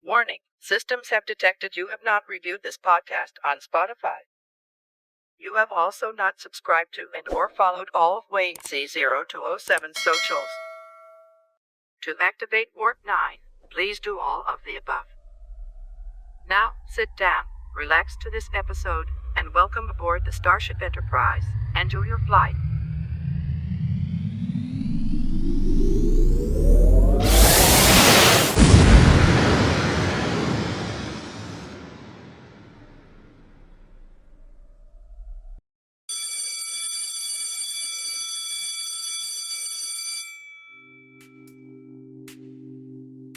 Warning, systems have detected you have not reviewed this podcast on Spotify. You have also not subscribed to and or followed all of Waite C0207 socials. To activate Warp 9, please do all of the above. Now, sit down, relax to this episode, and welcome aboard the Starship Enterprise. Enjoy your flight.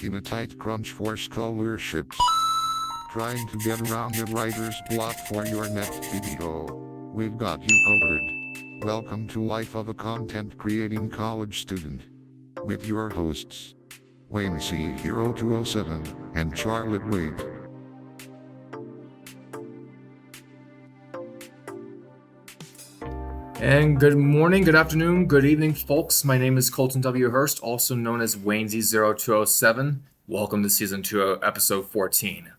In a tight crunch for scholarships. Trying to get around the writer's block for your next video. We've got you covered. Welcome to Life of a Content Creating College Student. With your hosts, Waite C0207 and Charlotte Waite. And good morning, good afternoon, good evening, folks. My name is Colton W. Hurst, also known as Waite C0207. Welcome to Season 2, Episode 14.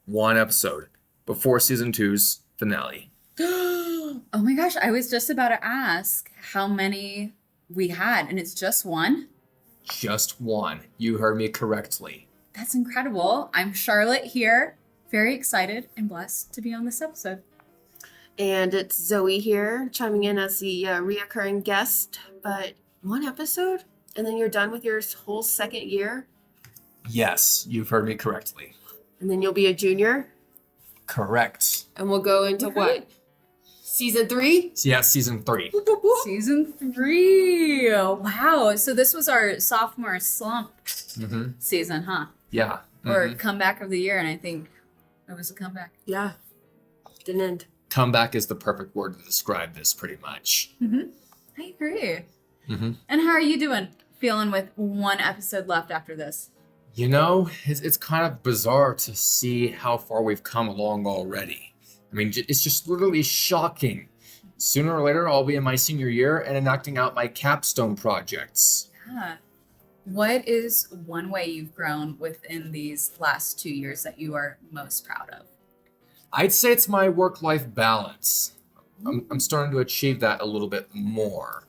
One episode before Season 2's finale. Oh my gosh, I was just about to ask how many we had, and it's just one? Just one. You heard me correctly. That's incredible. I'm Charlotte here, very excited and blessed to be on this episode. And it's Zoe here, chiming in as the reoccurring guest. But one episode? And then you're done with your whole second year? Yes, you've heard me correctly. And then you'll be a junior? Correct. And we'll go into what? Season 3? Yeah, Season 3. Season 3. Wow. So this was our sophomore slump season, huh? Yeah. Or comeback of the year, and I think it was a comeback. Yeah. Didn't end. Comeback is the perfect word to describe this, pretty much. I agree. And how are you doing? Feeling with one episode left after this? You know, it's kind of bizarre to see how far we've come along already. I mean, it's just literally shocking. Sooner or later, I'll be in my senior year and enacting out my capstone projects. Yeah. What is one way you've grown within these last 2 years that you are most proud of? I'd say it's my work-life balance. I'm starting to achieve that a little bit more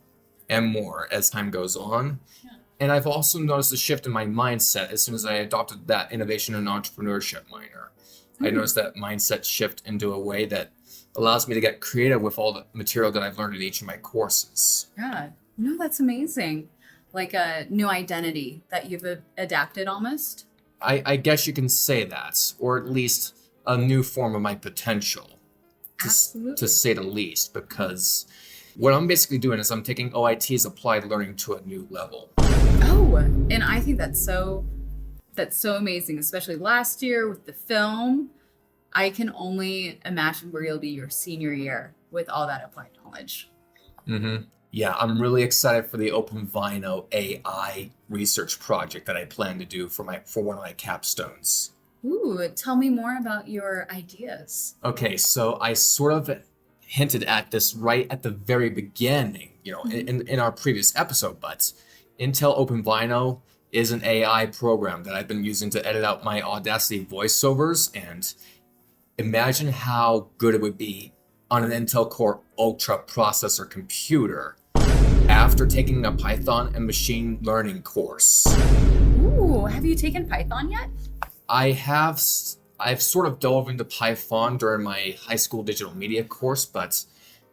and more as time goes on. Yeah. And I've also noticed a shift in my mindset as soon as I adopted that innovation and entrepreneurship minor. I noticed that mindset shift into a way that allows me to get creative with all the material that I've learned in each of my courses. Yeah, no, that's amazing. Like a new identity that you've adapted almost? I guess you can say that, or at least a new form of my potential, to say the least, because what I'm basically doing is I'm taking OIT's applied learning to a new level. Oh, and I think that's so amazing, especially last year with the film. I can only imagine where you'll be your senior year with all that applied knowledge. Yeah, I'm really excited for the OpenVino AI research project that I plan to do for one of my capstones. Ooh, tell me more about your ideas. Okay, so I sort of hinted at this right at the very beginning, in our previous episode, but Intel OpenVino is an AI program that I've been using to edit out my Audacity voiceovers, and imagine how good it would be on an Intel Core Ultra processor computer after taking a Python and machine learning course. Ooh, have you taken Python yet? I've sort of dove into Python during my high school digital media course, but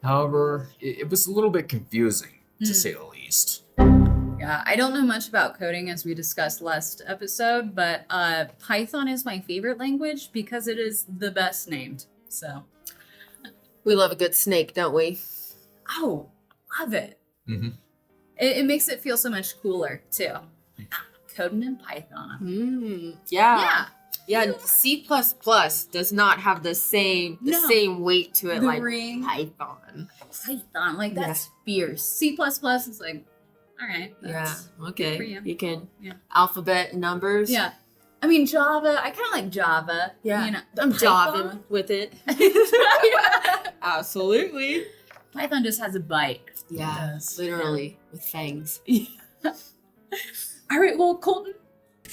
however, it was a little bit confusing, to say the least. Yeah, I don't know much about coding as we discussed last episode, but Python is my favorite language because it is the best named, so. We love a good snake, don't we? Oh, love it. It makes it feel so much cooler, too. Coding in Python. Yeah. C++ does not have the same weight to it, like ring. Python. Like that's fierce. C++ is like, all right. Okay. For you. You can alphabet and numbers. Yeah. I mean, Java, I kind of like Java. Yeah. I'm Java with it. Absolutely. Python just has a bite. Yeah, literally with fangs. All right, well, Colton,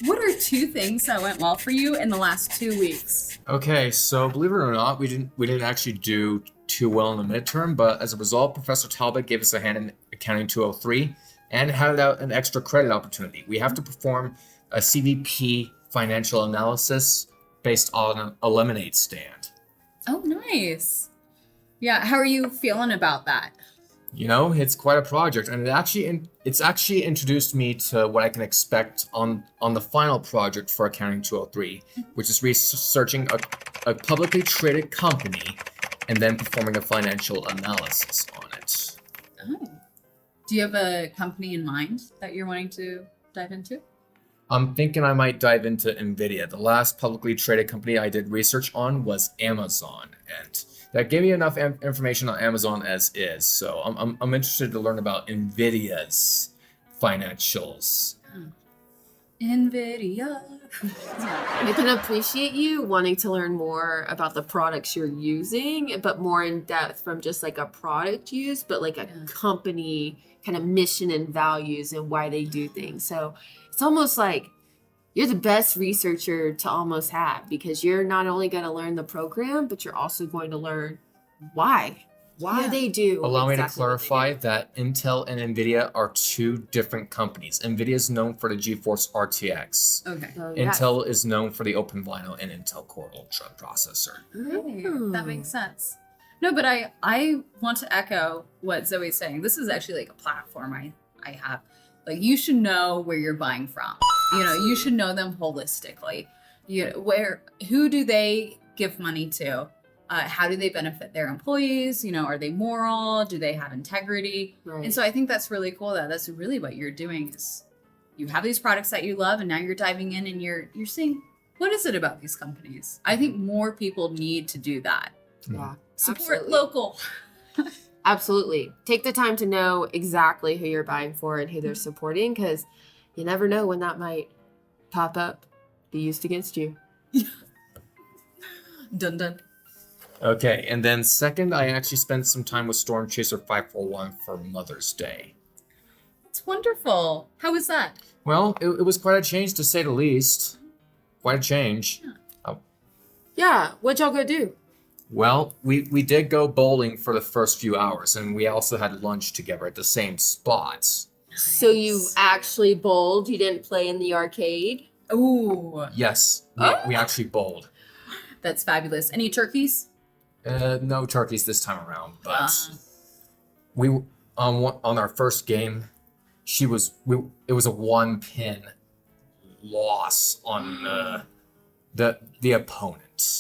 what are 2 things that went well for you in the last 2 weeks? Okay, so believe it or not, we didn't actually do too well in the midterm, but as a result, Professor Talbot gave us a hand in Accounting 203 and handed out an extra credit opportunity. We have to perform a CVP financial analysis based on an Eliminate stand. Oh, nice. Yeah, how are you feeling about that? You know, it's quite a project, and it's actually introduced me to what I can expect on the final project for Accounting 203, which is researching a publicly traded company and then performing a financial analysis on it. Oh. Do you have a company in mind that you're wanting to dive into? I'm thinking I might dive into NVIDIA. The last publicly traded company I did research on was Amazon, and that gave me enough information on Amazon as is. So I'm interested to learn about NVIDIA's financials. NVIDIA. I can appreciate you wanting to learn more about the products you're using, but more in depth from just like a product use, but like a company kind of mission and values and why they do things. So it's almost like you're the best researcher to almost have, because you're not only going to learn the program, but you're also going to learn why they do. Allow me to exactly what they clarify do. that Intel and NVIDIA are 2 different companies. NVIDIA is known for the GeForce RTX. Okay. So, yes. Intel is known for the OpenVINO and Intel Core Ultra processor. Okay, that makes sense. No, but I want to echo what Zoe's saying. This is actually like a platform I have. Like, you should know where you're buying from. You know, you should know them holistically. You know, who do they give money to? How do they benefit their employees? You know, are they moral? Do they have integrity? Right. And so I think that's really cool. That's really what you're doing is you have these products that you love, and now you're diving in and you're seeing, what is it about these companies? I think more people need to do that. Yeah. Support Absolutely. local. Absolutely. Take the time to know exactly who you're buying for and who they're supporting, because you never know when that might pop up, be used against you. Dun dun. Okay, and then second, I actually spent some time with Storm Chaser 541 for Mother's Day. It's wonderful. How was that? Well, it was quite a change to say the least. Quite a change. Yeah. What'd y'all go do? Well, we did go bowling for the first few hours, and we also had lunch together at the same spots. So you actually bowled? You didn't play in the arcade? Ooh, Yes, we actually bowled. that's fabulous. Any turkeys? No turkeys this time around, but we on our first game, it was a 1-pin loss on the opponent.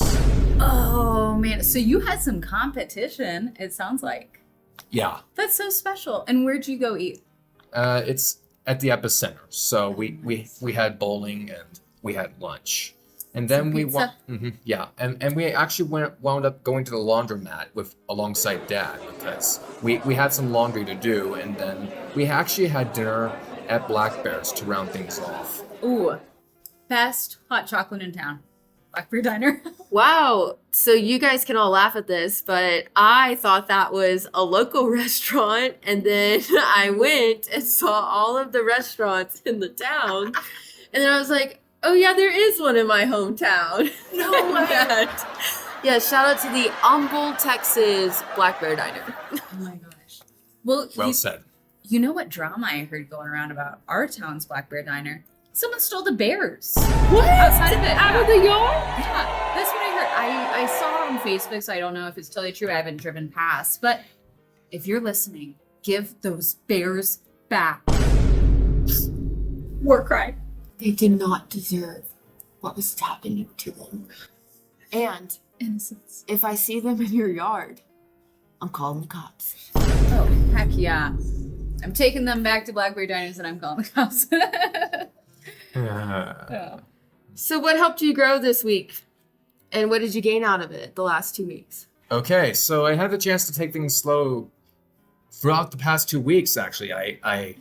Oh man, so you had some competition, it sounds like. Yeah, That's so special. And where'd you go eat? it's at the epicenter. So we had bowling and we had lunch, and then we pizza? and we actually wound up going to the laundromat alongside Dad, because we had some laundry to do, and then we actually had dinner at Black Bear's to round things off. Ooh, best hot chocolate in town. Blackberry Diner. Wow. So you guys can all laugh at this, but I thought that was a local restaurant. And then I went and saw all of the restaurants in the town. And then I was like, oh yeah, there is one in my hometown. No way. Yeah, shout out to the Humble, Texas Blackberry Diner. Oh my gosh. Well Said. You know what drama I heard going around about our town's Blackberry Diner? Someone stole the bears. What? Outside of it. Out of the yard? Yeah, that's what I heard. I saw it on Facebook, so I don't know if it's totally true. I haven't driven past. But if you're listening, give those bears back. War cry. They did not deserve what was happening to them. And Innocence. if I see them in your yard, I'm calling the cops. Oh, heck yeah. I'm taking them back to Blackberry Diners and I'm calling the cops. Yeah. So what helped you grow this week? And what did you gain out of it the last 2 weeks? Okay, so I had the chance to take things slow throughout the past 2 weeks. Actually, I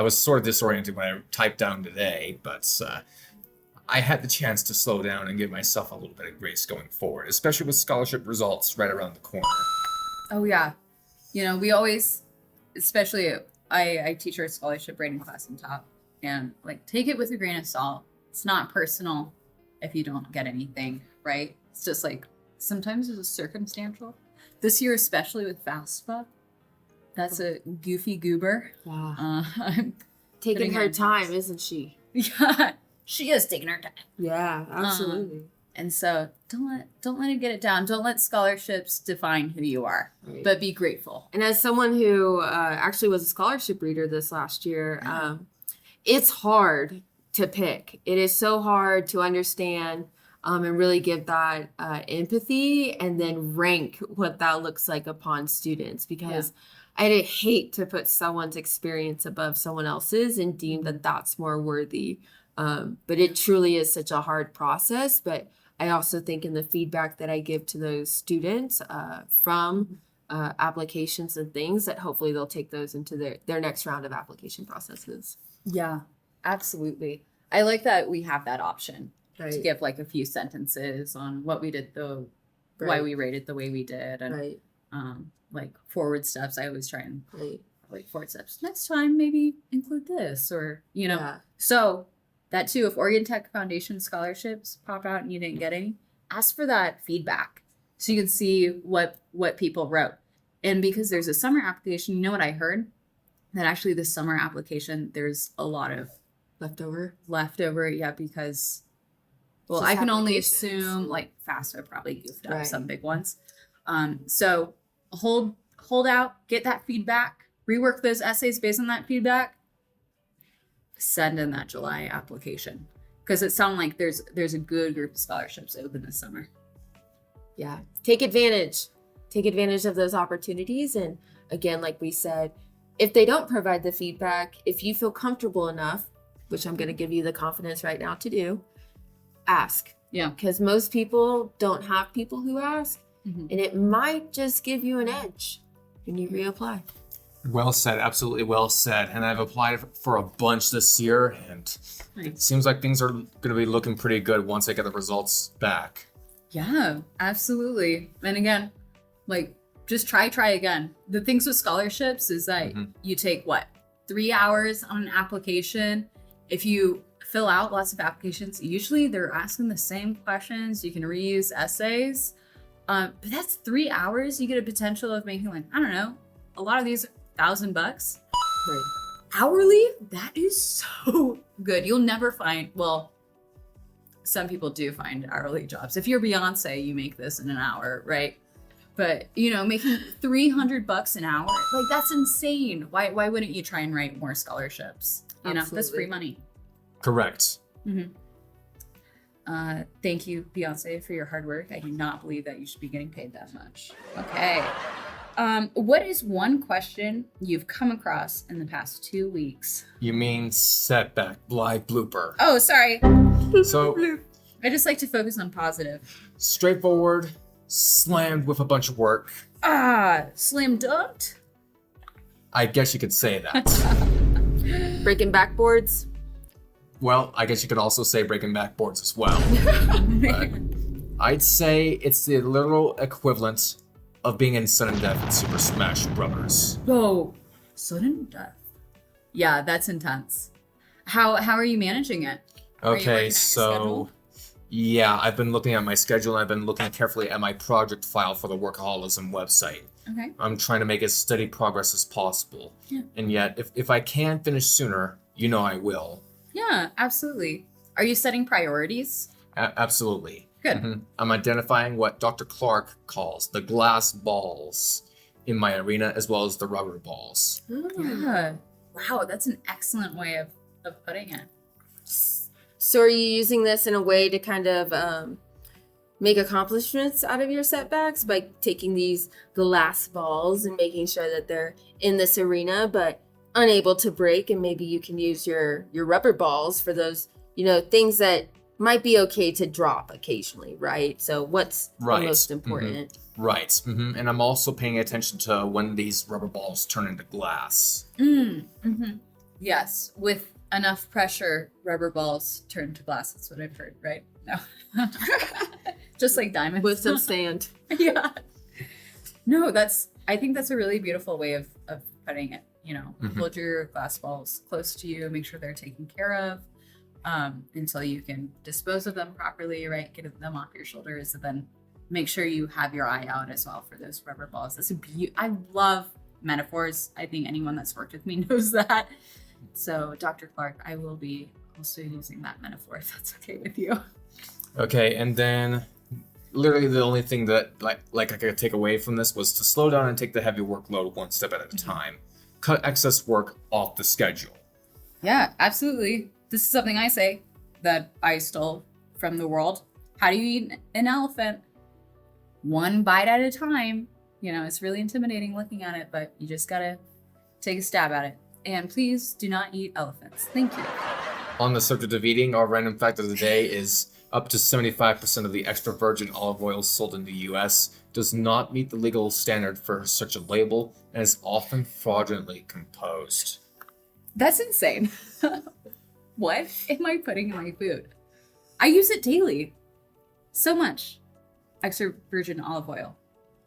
was sort of disoriented when I typed down today, but I had the chance to slow down and give myself a little bit of grace going forward, especially with scholarship results right around the corner. Oh, yeah. You know, we always, especially I teach our scholarship rating class in top, and like take it with a grain of salt. It's not personal if you don't get anything, right? It's just like sometimes it's circumstantial. This year, especially with FAFSA, that's a goofy goober. Wow. I'm Taking putting her in- time, isn't she? Yeah, she is taking her time. Yeah, absolutely. And so don't let it get it down. Don't let scholarships define who you are, Right. but be grateful. And as someone who actually was a scholarship reader this last year, it's hard to pick. It is so hard to understand and really give that empathy and then rank what that looks like upon students, because I'd hate to put someone's experience above someone else's and deem that that's more worthy. But it truly is such a hard process. But I also think in the feedback that I give to those students from applications and things, that hopefully they'll take those into their next round of application processes. Yeah, absolutely. I like that we have that option to Right. give like a few sentences on what we did, why Right. we rated the way we did, and Right. like forward steps. I always try and Right. like forward steps. Next time, maybe include this, or Yeah. So that too, if Oregon Tech Foundation scholarships pop out and you didn't get any, ask for that feedback so you can see what people wrote. And because there's a summer application, you know what I heard? That actually the summer application, there's a lot of leftover. Yeah, because well, Just I can only applications. assume like FAFSA probably goofed up Right. some big ones. So hold out, get that feedback, rework those essays based on that feedback, send in that July application, because it sounds like there's a good group of scholarships open this summer. Yeah. Take advantage of those opportunities. And again, like we said, if they don't provide the feedback, if you feel comfortable enough, which I'm going to give you the confidence right now to do, ask. Yeah. Because most people don't have people who ask, Mhm. and it might just give you an edge when you reapply. Well said, absolutely well said. And I've applied for a bunch this year, and it Nice. seems like things are going to be looking pretty good once I get the results back. Yeah, absolutely. And again, like just try again. The things with scholarships is that you take 3 hours on an application. If you fill out lots of applications, usually they're asking the same questions. You can reuse essays. But that's 3 hours. You get a potential of making like, I don't know, a lot of these $1,000 Right. hourly. That is so good. You'll never find, well, some people do find hourly jobs. If you're Beyonce, you make this in an hour, right? But making $300 an hour, like that's insane. Why wouldn't you try and write more scholarships? That's Absolutely. free money. Correct. Thank you, Beyonce, for your hard work. I do not believe that you should be getting paid that much. Okay. What is one question you've come across in the past 2 weeks? You mean setback, live blooper. Oh, sorry. So I just like to focus on positive. straightforward, slammed with a bunch of work. Slam dunked? I guess you could say that. Breaking backboards. Well, I guess you could also say breaking backboards as well. But I'd say it's the literal equivalent of being in sudden death in Super Smash Brothers. Oh, sudden death. Yeah, that's intense. How are you managing it? Are you working at Okay, your so schedule? yeah, I've been looking at my schedule and I've been looking carefully at my project file for the Workaholism website. Okay. I'm trying to make as steady progress as possible. Yeah. And yet, if I can finish sooner, I will. Yeah, absolutely. Are you setting priorities? Absolutely. Good. Mhm. I'm identifying what Dr. Clark calls the glass balls in my arena, as well as the rubber balls. Yeah. Wow, that's an excellent way of putting it. So are you using this in a way to kind of make accomplishments out of your setbacks by taking these glass balls and making sure that they're in this arena but unable to break, and maybe you can use your rubber balls for those, things that might be okay to drop occasionally, right? So what's Right. the most important? Right. And I'm also paying attention to when these rubber balls turn into glass. Yes, with enough pressure, rubber balls turn to glass. That's what I've heard, right? No. Just like diamonds. With some sand. Yeah. No, I think that's a really beautiful way of putting it. Hold your glass balls close to you, make sure they're taken care of. until you can dispose of them properly, right? Get them off your shoulders, and then make sure you have your eye out as well for those rubber balls. I love metaphors. I think anyone that's worked with me knows that. So Dr. Clark, I will be also using that metaphor if that's okay with you. Okay, and then literally the only thing that like I could take away from this was to slow down and take the heavy workload one step at a time. Cut excess work off the schedule. Yeah, absolutely. This is something I say that I stole from the world. How do you eat an elephant? One bite at a time. You know, it's really intimidating looking at it, but you just gotta take a stab at it. And please do not eat elephants. Thank you. On the subject of eating, our random fact of the day is up to 75% of the extra virgin olive oil sold in the US does not meet the legal standard for such a label and is often fraudulently composed. That's insane. What am I putting in my food? I use it daily. So much extra virgin olive oil.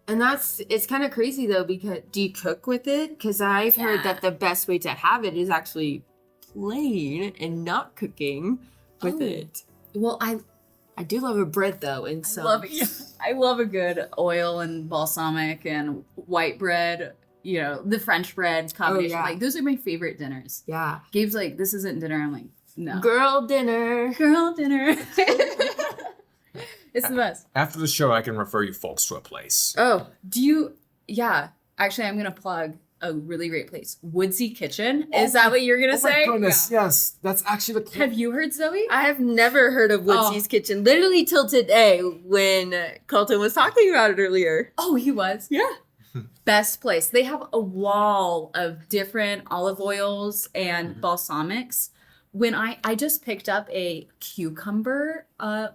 And it's kind of crazy though, because do you cook with it? Because I've heard that the best way to have it is actually plain and not cooking with it. Well, I do love a bread though, and so I love a good oil and balsamic and white bread. You know, the French bread combination. yeah. Like, those are my favorite dinners. Yeah. Gabe's like, this isn't dinner. I'm like, no. Girl dinner. Girl dinner. It's the best. After the show, I can refer you folks to a place. Oh, Yeah. Actually, I'm going to plug a really great place. Woodsy Kitchen. Is that what you're going to say? Oh my goodness, yes. That's actually the... Have you heard, Zoe? I have never heard of Woodsy's Kitchen. Literally till today when Colton was talking about it earlier. Oh, he was? Yeah. Best place. They have a wall of different olive oils and balsamics. When I just picked up a cucumber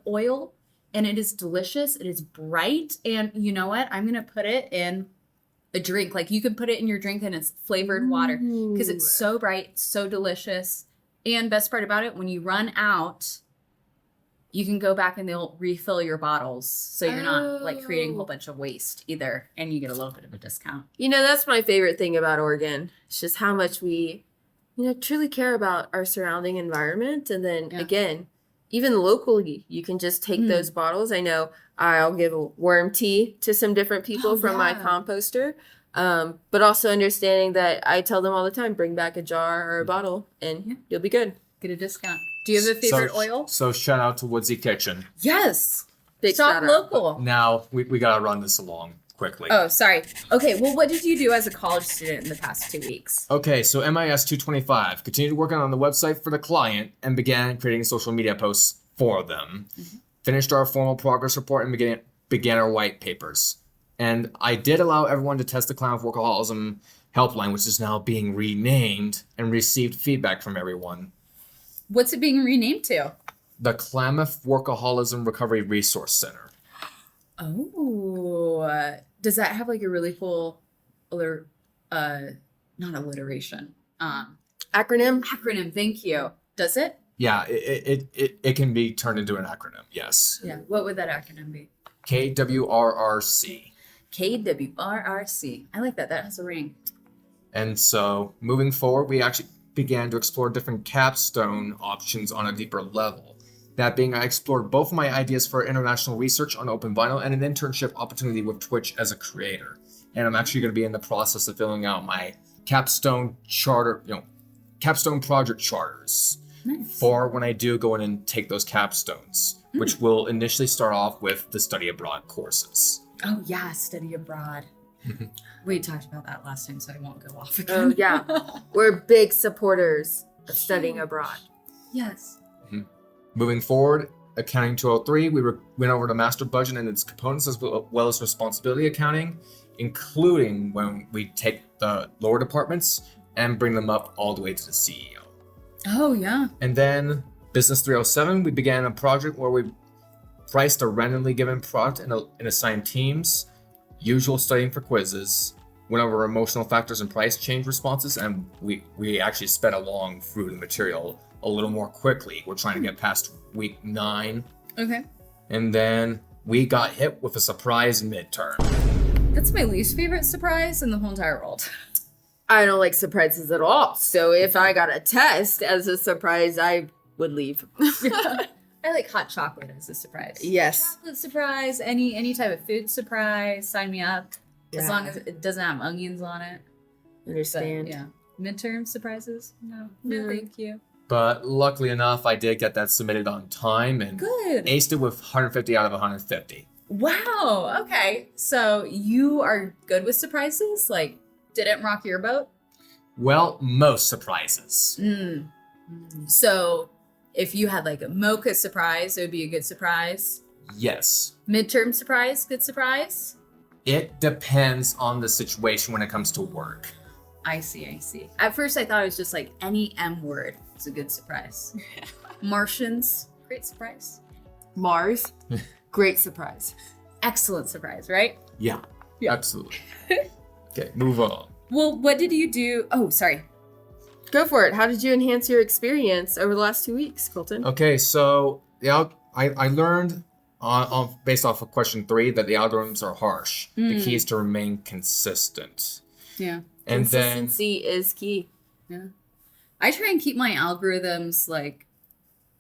oil, and it is delicious. It is bright. And you know what? I'm going to put it in a drink. Like, you can put it in your drink and it's flavored water because it's so bright, so delicious. And best part about it, when you run out, you can go back and they'll refill your bottles. So you're not like creating a whole bunch of waste either. And you get a little bit of a discount. You know, that's my favorite thing about Oregon. It's just how much we, truly care about our surrounding environment. And then again, even locally, you can just take those bottles. I know I'll give a worm tea to some different people from my composter. But also understanding that I tell them all the time, bring back a jar or a bottle and you'll be good. Get a discount. Do you have a favorite oil? So shout out to Woodsy Kitchen. Yes. Big Shop shout out. local. Now, we got to run this along quickly. Oh, sorry. Okay, well, what did you do as a college student in the past 2 weeks? Okay, so MIS 225 continued working on the website for the client and began creating social media posts for them. Finished our formal progress report and began our white papers. And I did allow everyone to test the Klamath Workaholism helpline, which is now being renamed, and received feedback from everyone. What's it being renamed to? The Klamath Workaholism Recovery Resource Center. Oh, does that have like a really cool, not alliteration, Acronym? Thank you. Does it? Yeah, it can be turned into an acronym, yes. Yeah. What would that acronym be? KWRRC. KWRRC. I like that. That has a ring. And so moving forward, we actually began to explore different capstone options on a deeper level. That being, I explored both of my ideas for international research on open vinyl and an internship opportunity with Twitch as a creator. And I'm actually going to be in the process of filling out my capstone project charters. Nice. For when I do go in and take those capstones, which will initially start off with the study abroad courses. Oh, yeah. Study abroad. We talked about that last time, so I won't go off Oh, again. yeah. We're big supporters of studying abroad. Yes. Moving forward, Accounting 203, we went over the master budget and its components as well as responsibility accounting, including when we take the lower departments and bring them up all the way to the CEO. Oh, yeah. And then Business 307, we began a project where we priced a randomly given product and assigned teams, usual studying for quizzes, went over emotional factors and price change responses, and we actually sped along through the material a little more quickly. We're trying to get past week 9. Okay. And then we got hit with a surprise midterm. That's my least favorite surprise in the whole entire world. I don't like surprises at all. So if I got a test as a surprise, I would leave. I like hot chocolate as a surprise. Yes. Chocolate surprise, any type of food surprise, sign me up. As long as it doesn't have onions on it. Understand. But, yeah. Midterm surprises? No, thank you. But luckily enough, I did get that submitted on time and Good. aced it with 150 out of 150. Wow. Okay. So you are good with surprises? Like, didn't rock your boat? Well, most surprises. So if you had like a mocha surprise, it would be a good surprise. Yes. Midterm surprise, good surprise? It depends on the situation when it comes to work. I see. At first I thought it was just like any M word is a good surprise. Martians, great surprise. Mars, great surprise. Excellent surprise, right? Yeah. Absolutely. Okay, move on. Well, what did you do? Oh, sorry. Go for it. How did you enhance your experience over the last 2 weeks, Colton? Okay, so I learned on based off of question 3 that the algorithms are harsh. The key is to remain consistent. Yeah. And then Consistency is key. Yeah. I try and keep my algorithms like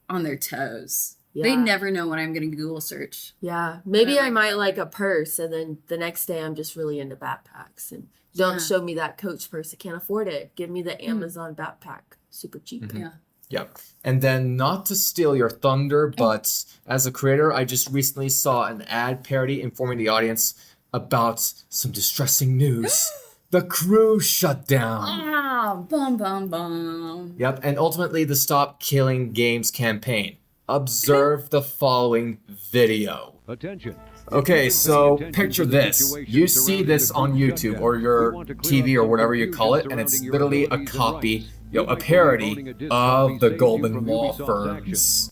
on their toes. They Yeah. never know when I'm going to Google search. Yeah. Maybe Yeah. I might like a purse, and then the next day I'm just really into backpacks. And don't show me that Coach purse. I can't afford it. Give me the Amazon backpack. Super cheap. Mhm. Yeah. Yep. And then, not to steal your thunder, but as a creator, I just recently saw an ad parody informing the audience about some distressing news. The crew shut down. Ah, bum, bum, bum. Yep. And ultimately, the Stop Killing Games campaign. Observe the following video. Attention. Okay, so picture this. You see this on YouTube or your TV or whatever you call it, and it's literally a copy, a parody of the Golden Law firms.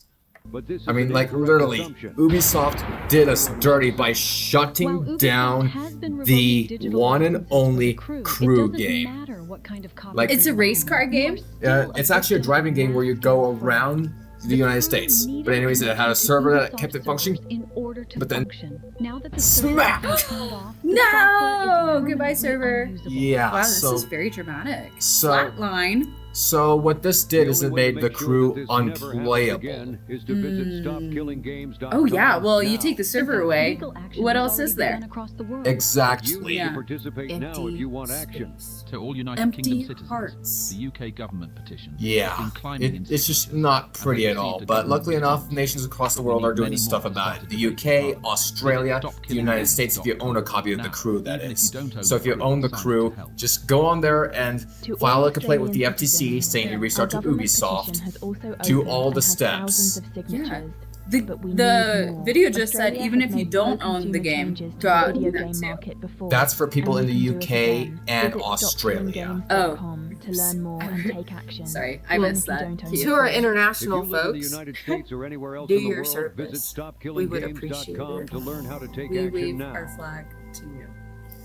I mean, like, literally, Ubisoft did us dirty by shutting down the one and only crew game. Like, It's a race car game? it's actually a driving game where you go around the United States. But anyways, it had a server that kept it functioning, but then smack! No! Goodbye, server. Yeah, Wow, this so is very dramatic. so- Flatline. so what this did is it made the crew unplayable. Oh, yeah. Well, you take the server away. What else is there? Exactly. Yeah. Participate now if you want action. To all United Empty Kingdom citizens, hearts. the UK government petition. Yeah, it's just not pretty at all. But luckily enough, nations across the world are doing stuff about it. The UK, Australia, the United States, if you own a copy of the crew, that is. So if you own the crew, just go on there and file a complaint with the FTC saying you reached out to Ubisoft. Do all the steps. Yeah. The video just said even if you don't own the game, go out and do that too. That's for people in the UK and Australia. Oh. To learn more and take action. Sorry, I missed that. To our If international you live in the folks, United States or anywhere else do in the your world, service. visit We would appreciate stopkillinggames.com it. to learn how to take We action wave now. our flag to you.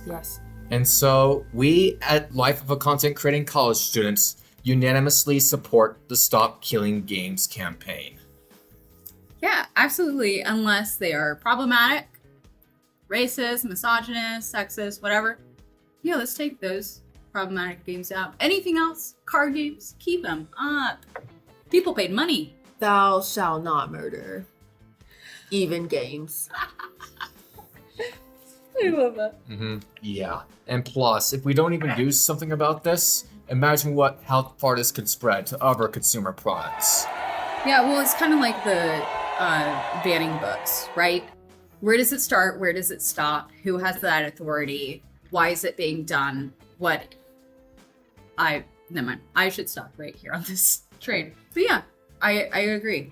yes. And so we at Life of a Content Creating College Students unanimously support the Stop Killing Games campaign. Yeah, absolutely. Unless they are problematic, racist, misogynist, sexist, whatever. Yeah, let's take those problematic games out. Anything else? Card games? Keep them up. People paid money. Thou shalt not murder. Even games. I love that. Yeah. And plus, if we don't even do something about this, imagine how far this could spread to other consumer products. Yeah, well, it's kind of like the banning books, right? Where does it start? Where does it stop? Who has that authority? Why is it being done? Never mind. I should stop right here on this train. But yeah, I agree.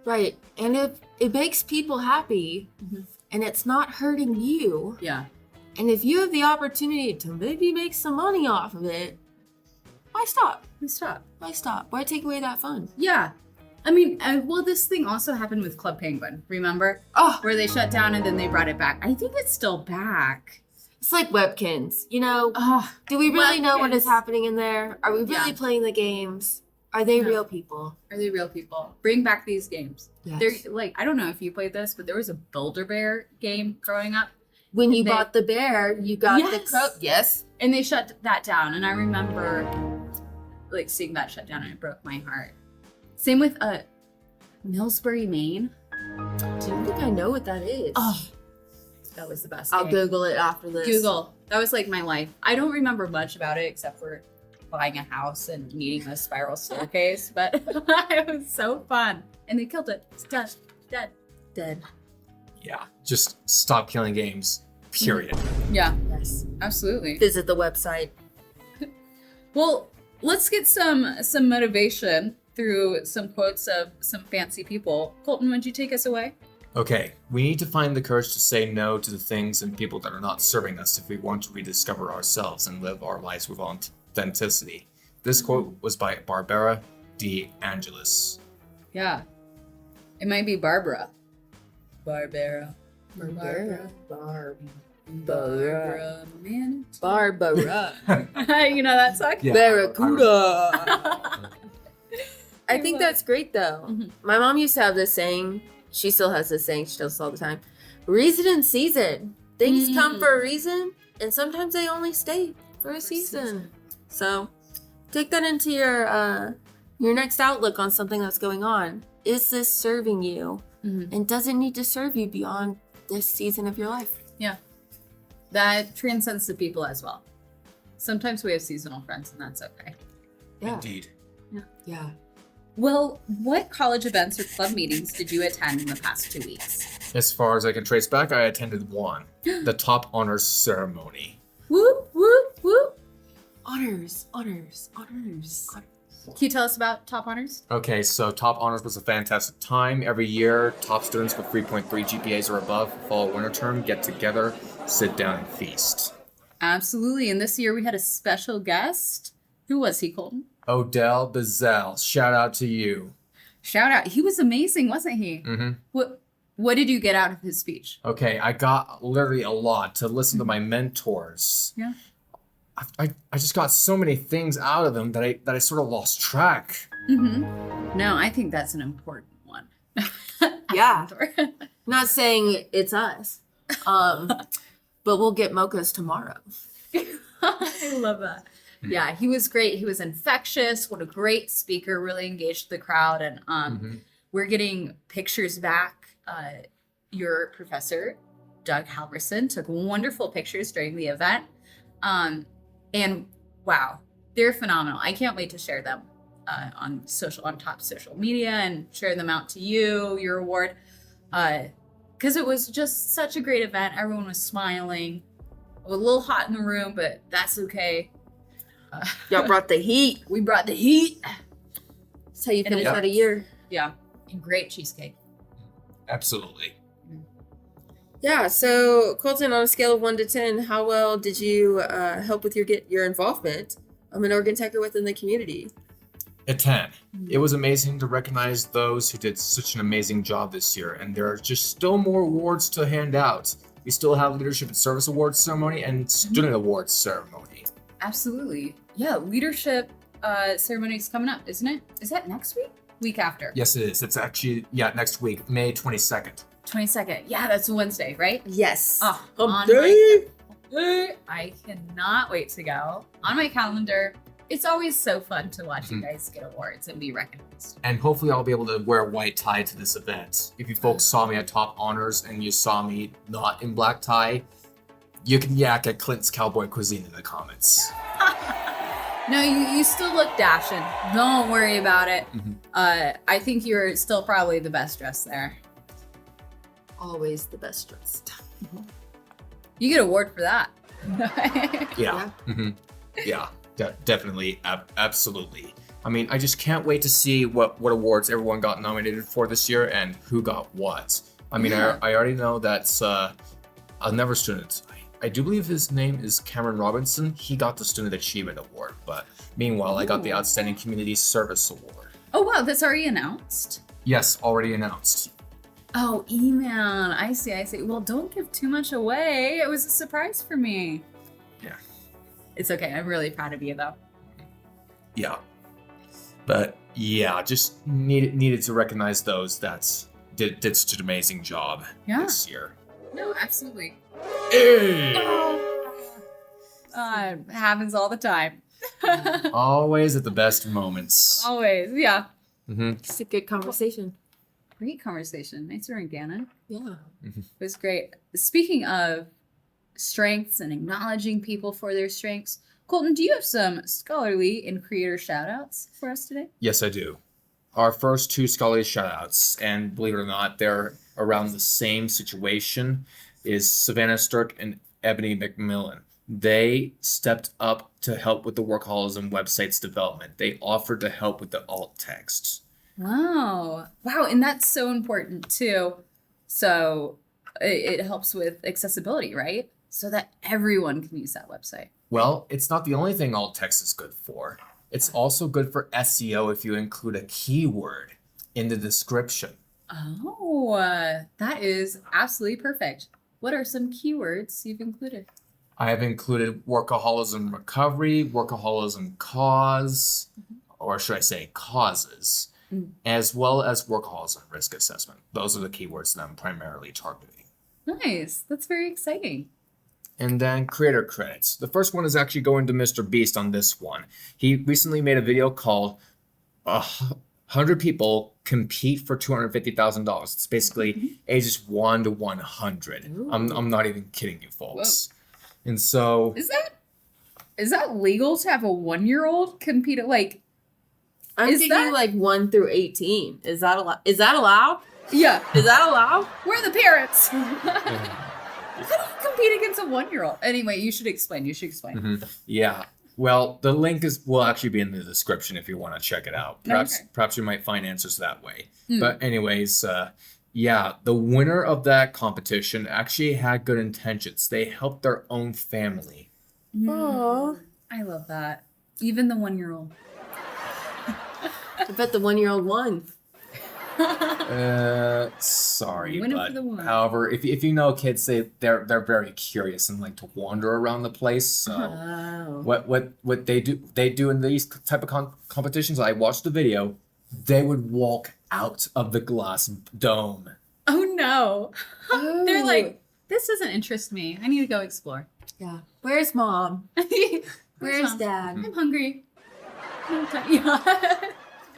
Right. And if it makes people happy and it's not hurting you, Yeah. and if you have the opportunity to maybe make some money off of it, why stop? We stop. Why stop? Why take away that fun? Yeah. I mean, well, this thing also happened with Club Penguin, remember? Oh, Where they shut down and then they brought it back. I think it's still back. it's like Webkins. You know, Oh, do we really know what is Webkins. happening in there? Are we really Yeah. playing the games? Are they No. real people? are they real people? Bring back these games. Yes. They're like, I don't know if you played this, but there was a Builder Bear game growing up. When you They- bought the bear, you got the Yes. crow. Yes. And they shut that down. And I remember like seeing that shut down and it broke my heart. Same with Millsbury, Maine. Do you think I know what that is? Oh, that was the best. I'll day. Google it after this. Google. That was like my life. I don't remember much about it except for buying a house and needing a spiral staircase, but it was so fun. And they killed it. It's dead. Dead. Dead. Yeah, just stop killing games. Period. Yeah, Yes. absolutely. Visit the website. Well, let's get some motivation through some quotes of some fancy people. Colton, would you take us away? Okay, we need to find the courage to say no to the things and people that are not serving us if we want to rediscover ourselves and live our lives with authenticity. This quote was by Barbara De Angelis. Yeah. It might be Barbara. Barbara. Barbara. Barbara. Man. Barbara. You know that song? Yeah. Barracuda. I think that's great though. Mhm. My mom used to have this saying. She still has this saying. She tells us all the time. Reason and season. Things come for a reason, and sometimes they only stay for a season. So take that into your next outlook on something that's going on. Is this serving you? Mhm. And does it need to serve you beyond this season of your life? Yeah. That transcends to people as well. Sometimes we have seasonal friends, and that's okay. Yeah. Indeed. Yeah. Well, what college events or club meetings did you attend in the past 2 weeks? As far as I can trace back, I attended one. The top honors ceremony. Whoop, whoop, whoop. Honors, honors, honors. Can you tell us about Top Honors? Okay, so top honors was a fantastic time. Every year, top students with 3.3 GPAs or above, fall winter term, get together, sit down and feast. Absolutely. And this year we had a special guest. Who was he, Colton? Odell Bazell, shout out to you. Shout out. He was amazing, wasn't he? Mm-hmm. What did you get out of his speech? Okay, I got literally a lot to listen to my mentors. Yeah. I just got so many things out of them that I sort of lost track. Mm-hmm. No, I think that's an important one. Yeah. Not saying it's us. But we'll get mochas tomorrow. I love that. Yeah, he was great. He was infectious. What a great speaker. Really engaged the crowd. And we're getting pictures back. Your professor, Doug Halverson, took wonderful pictures during the event. And wow, they're phenomenal. I can't wait to share them on top social media and share them out to you, your award. Because it was just such a great event. Everyone was smiling. A little hot in the room, but that's okay. Y'all brought the heat. We brought the heat. That's how you finish Yeah. out a year. Yeah, and great cheesecake. Absolutely. Yeah, so Colton, on a scale of 1 to 10, how well did you help with your involvement in Oregon Tech or within the community? A 10. It was amazing to recognize those who did such an amazing job this year, and there are just still more awards to hand out. We still have Leadership and Service Awards ceremony and Student Awards ceremony. Absolutely. Yeah, leadership ceremony is coming up, isn't it? Is that next week? Week after? Yes, it is. It's actually, next week, May 22nd. 22nd. Yeah, that's a Wednesday, right? Yes. Oh, Hump on day. I cannot wait to go. On my calendar. It's always so fun to watch you guys get awards and be recognized. And hopefully I'll be able to wear a white tie to this event. If you folks saw me at Top Honors and you saw me not in black tie, you can yak at Clint's Cowboy Cuisine in the comments. No, you still look dashing. Don't worry about it. I think you're still probably the best dressed there. Always the best dressed. You get an award for that. Yeah. Yeah, definitely. Absolutely. I mean, I just can't wait to see what awards everyone got nominated for this year and who got what. I mean, Yeah. I already know that another student, I do believe his name is Cameron Robinson. He got the Student Achievement Award, but meanwhile, I got the Outstanding Community Service Award. Oh, wow. That's already announced? Yes, already announced. Oh, E-Man. I see. Well, don't give too much away. It was a surprise for me. Yeah. It's okay. I'm really proud of you, though. Yeah. But yeah, just needed to recognize those that did such an amazing job this year. No, absolutely. Hey! It happens all the time. Always at the best moments. Always. Yeah. Mm-hmm. It's a good conversation. great conversation. Nice and organic. Yeah. It was great. Speaking of strengths and acknowledging people for their strengths, Colton, do you have some scholarly and creator shout outs for us today? Yes, I do. Our first two scholarly shoutouts, and believe it or not, they're around the same situation, is Savannah Stirk and Ebony McMillan. They stepped up to help with the Workaholism website's development. They offered to help with the alt texts. Wow. Wow. And that's so important too. So it helps with accessibility, right? So that everyone can use that website. Well, it's not the only thing alt text is good for. It's also good for SEO if you include a keyword in the description. Oh, that is absolutely perfect. What are some keywords you've included? I have included workaholism recovery, workaholism cause, or should I say causes, as well as workaholism risk assessment. Those are the keywords that I'm primarily targeting. Nice. That's very exciting. And then creator credits. The first one is actually going to Mr. Beast on this one. He recently made a video called 100 People Compete for $250,000. It's basically ages 1 to 100. I'm not even kidding you, folks. Whoa. And so Is that legal to have a 1-year-old compete at I'm Is thinking that- like 1 through 18. Is that allowed? Is that allowed? Yeah. Is that allowed? We're the parents. How do you compete against a 1-year-old? Anyway, you should explain. Yeah. Well, the link will actually be in the description if you want to check it out. Perhaps you might find answers that way. But anyways, yeah, the winner of that competition actually had good intentions. They helped their own family. Aww. I love that. Even the 1-year-old. I bet the 1-year-old won. Sorry, Winner but for the woman. however, if you know kids, they're very curious and like to wander around the place. So Oh. what they do in these type of competitions, I watched the video. They would walk out of the glass dome. Oh no. They're Oh. like, this doesn't interest me. I need to go explore. Yeah. Where's mom? Where's Mom? dad? I'm hungry. Yeah.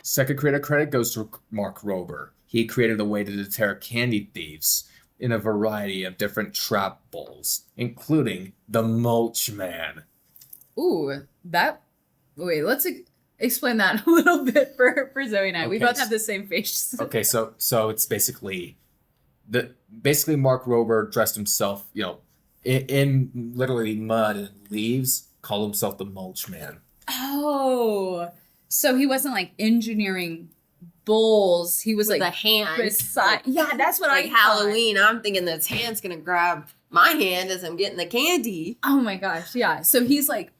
Second creator credit goes to Mark Rober. He created a way to deter candy thieves in a variety of different trap bowls, including the Mulch Man. Ooh, wait, let's explain that a little bit for Zoe and I. We Okay, both have the same face. Okay, so it's basically Mark Rober dressed himself, in literally mud and leaves, called himself the Mulch Man. Oh, so he wasn't like engineering bowls. He was With like a hand. beside. Yeah, that's what Like I thought. Halloween. I'm thinking this hand's gonna grab my hand as I'm getting the candy. Oh my gosh, yeah. So he's like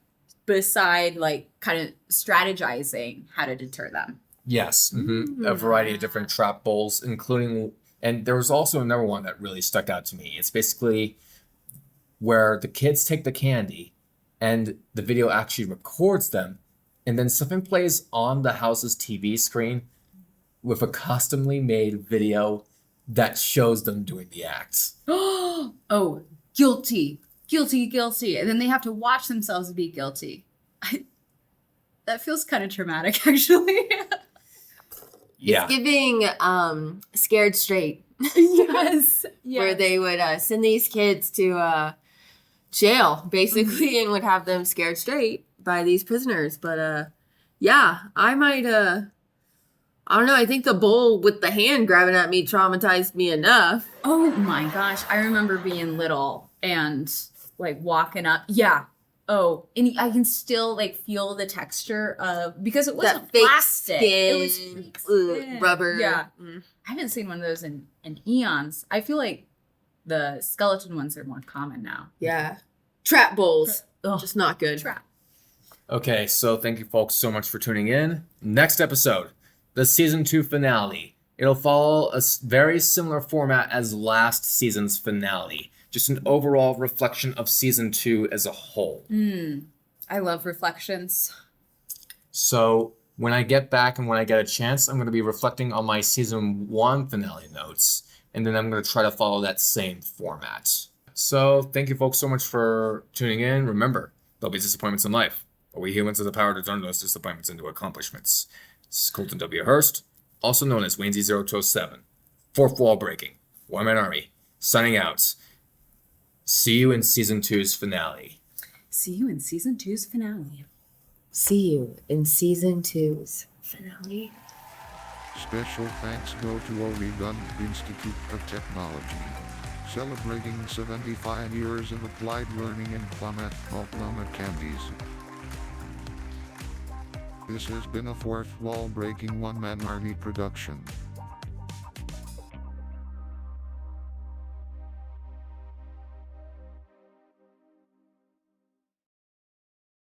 beside, like kind of strategizing how to deter them. Yes, a variety of different trap bowls, including, and there was also another one that really stuck out to me. It's basically where the kids take the candy and the video actually records them, and then something plays on the house's TV screen with a customly made video that shows them doing the acts. Oh, guilty. And then they have to watch themselves be guilty. That feels kind of traumatic, actually. Yeah. It's giving Scared Straight. Yes. Where they would send these kids to jail, basically, and would have them scared straight by these prisoners. But yeah, I might I don't know, I think the bowl with the hand grabbing at me traumatized me enough. Oh my gosh. I remember being little and like walking up. Yeah. Oh, and I can still like feel the texture of, because it wasn't That fake plastic. It was skin, fake skin. rubber. Yeah. Mm. I haven't seen one of those in eons. I feel like the skeleton ones are more common now. Yeah. Trap bowls. Ugh. Just not good. Trap. Okay, so thank you folks so much for tuning in. Next episode, the season 2 finale. It'll follow a very similar format as last season's finale. Just an overall reflection of season 2 as a whole. I love reflections. So when I get back and when I get a chance, I'm going to be reflecting on my season 1 finale notes. And then I'm going to try to follow that same format. So thank you folks so much for tuning in. Remember, there'll be disappointments in life, but we humans have the power to turn those disappointments into accomplishments. This is Colton W. Hurst, also known as Wayne Z0207. Fourth Wall Breaking, One Man Army, signing out. See you in season 2's finale. See you in season 2's finale. See you in season 2's finale. Special thanks go to Oregon Institute of Technology, celebrating 75 years of applied learning in climate candies. This has been a Fourth Wall Breaking One Man Army production.